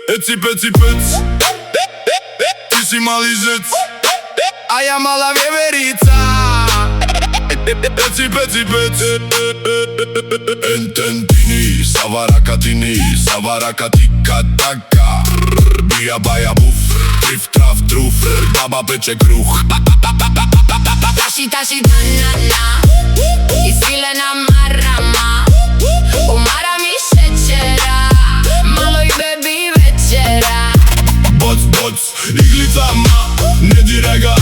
Eci peci pec, ti si mali žec, a ja mala vjeverica. Eci peci pec, ententini, savarakatini, savarakatika taka. Bija baja buf, trif traf truf, baba peče kruh. Taši taši tanana, isfilena marama. Umara mi šećera, malo i bebi večera. Boc, boc, iglicama, ne diraj ga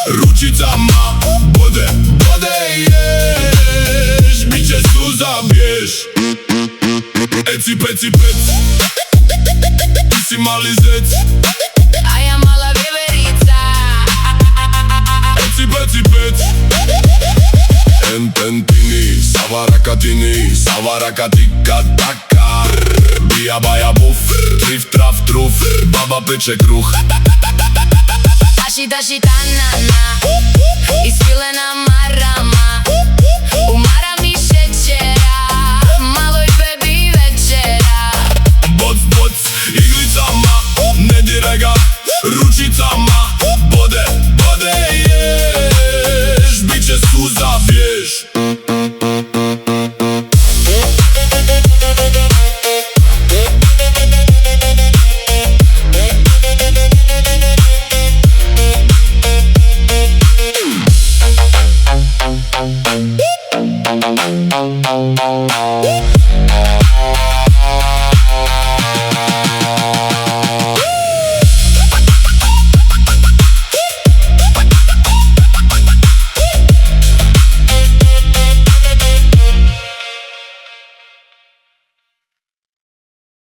ručicama. Bode, bode ješ, biće suza bješ. Eci peci pec, ti si mali zec, A ja mala vjeverica. eci peci pec. Ententini, savarakatini, savarakatika taka. Bija baja buf, trif traf truf, baba peče kruh. Taši taši tanana, isfilena marama.